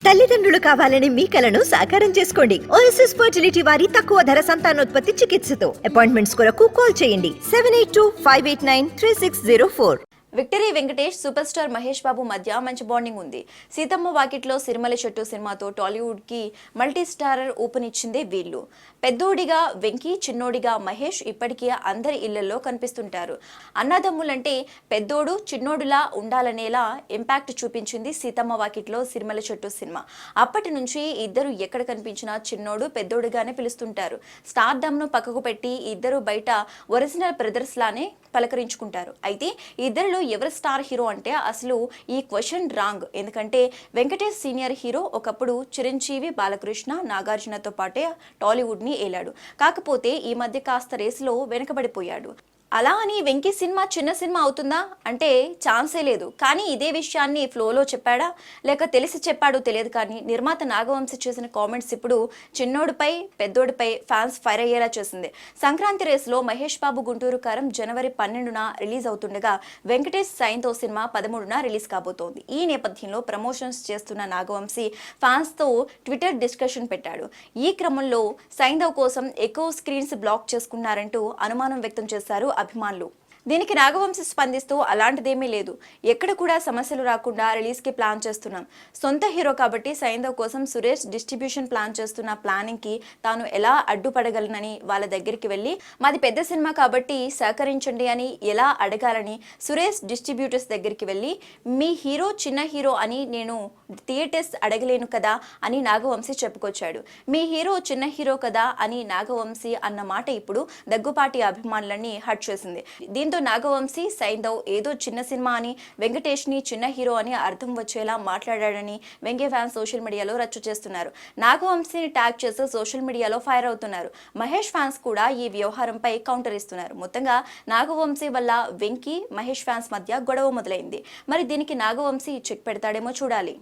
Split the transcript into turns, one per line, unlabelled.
తల్లిదండ్రులు కావాలని మీ కలను సాకారం చేసుకోండి. ఓఎస్ఎస్ ఫర్టిలిటీ వారి తక్కువ ధర సంతానోత్పత్తి చికిత్సతో అపాయింట్మెంట్స్ కొరకు కాల్ చేయండి 7825893604.
Victory Venkatesh super star Mahesh Babu మధ్య మంచి బాండింగ్ ఉంది. సీతమ్మ వాకిట్లో సిరిమల చెట్టు సినిమాతో టాలీవుడ్ కి మల్టీ స్టారర్ ఊపనిచ్చిందే వీళ్ళు. పెద్దోడిగా వెంకీ, చిన్నోడిగా మహేష్ ఇప్పటికీ అందరి ఇళ్లలో కనిపిస్తుంటారు. అన్నదమ్ములంటే పెద్దోడు చిన్నోడులా ఉండాలనేలా ఇంపాక్ట్ చూపించింది సీతమ్మ వాకిట్లో సిరిమల చెట్టు సినిమా. అప్పటి నుంచి ఇద్దరు ఎక్కడ కనిపించినా చిన్నోడు పెద్దోడుగానే పిలుస్తుంటారు. స్టార్ ను పక్కకు పెట్టి ఇద్దరు బయట ఒరిజినల్ బ్రదర్స్ లానే పలకరించుకుంటారు. అయితే ఇద్దరిలో ఎవరు స్టార్ హీరో అంటే అసలు ఈ క్వశ్చన్ రాంగ్. ఎందుకంటే వెంకటేష్ సీనియర్ హీరో, ఒకప్పుడు చిరంజీవి, బాలకృష్ణ, నాగార్జునతో పాటే టాలీవుడ్ ని ఏలాడు. కాకపోతే ఈ మధ్య కాస్త రేసులో వెనకబడిపోయాడు. అలా అని వెంకీ సినిమా చిన్న సినిమా అవుతుందా అంటే ఛాన్సే లేదు. కానీ ఇదే విషయాన్ని ఫ్లోలో చెప్పాడా లేక తెలిసి చెప్పాడో తెలియదు. కానీ నిర్మాత నాగవంశి చేసిన కామెంట్స్ ఇప్పుడు చిన్నోడిపై పెద్దోడిపై ఫ్యాన్స్ ఫైర్ అయ్యేలా చేసింది. సంక్రాంతి రేసులో మహేష్ బాబు గుంటూరు కారం జనవరి 12న రిలీజ్ అవుతుండగా వెంకటేష్ సైన్తో సినిమా 13న రిలీజ్ కాబోతోంది. ఈ నేపథ్యంలో ప్రమోషన్స్ చేస్తున్న నాగవంశి ఫ్యాన్స్ తో ట్విట్టర్ డిస్కషన్ పెట్టాడు. ఈ క్రమంలో సైంధవ్ కోసం ఎక్కువ స్క్రీన్స్ బ్లాక్ చేసుకున్నారంటూ అనుమానం వ్యక్తం చేశారు అభిమానులు. దీనికి నాగవంశి స్పందిస్తూ అలాంటిదేమీ లేదు, ఎక్కడ కూడా సమస్యలు రాకుండా రిలీజ్కి ప్లాన్ చేస్తున్నాం. సొంత హీరో కాబట్టి సైంధవ్ కోసం సురేష్ డిస్ట్రిబ్యూషన్ ప్లాన్ చేస్తున్న ప్లానింగ్కి తాను ఎలా అడ్డుపడగలనని వాళ్ళ దగ్గరికి వెళ్ళి మాది పెద్ద సినిమా కాబట్టి సహకరించండి అని ఎలా అడగాలని సురేష్ డిస్ట్రిబ్యూటర్స్ దగ్గరికి వెళ్ళి మీ హీరో చిన్న హీరో అని నేను థియేటర్స్ అడగలేను కదా అని నాగవంశి చెప్పుకొచ్చాడు. మీ హీరో చిన్న హీరో కదా అని నాగవంశి అన్న మాట ఇప్పుడు దగ్గుపాటి అభిమానులని హర్ట్ చేసింది. దీంతో నాగవంశి సైంధవ్ ఏదో చిన్న సినిమా అని, వెంకటేష్ ని చిన్న హీరో అని అర్థం వచ్చేలా మాట్లాడాడని వెంకీ ఫ్యాన్స్ సోషల్ మీడియాలో రచ్చ చేస్తున్నారు. నాగవంశిని ట్యాగ్ చేస్తూ సోషల్ మీడియాలో ఫైర్ అవుతున్నారు. మహేష్ ఫ్యాన్స్ కూడా ఈ వ్యవహారంపై కౌంటర్ ఇస్తున్నారు. మొత్తంగా నాగవంశి వల్ల వెంకీ, మహేష్ ఫ్యాన్స్ మధ్య గొడవ మొదలైంది. మరి దీనికి నాగవంశి చెక్ పెడతాడేమో చూడాలి.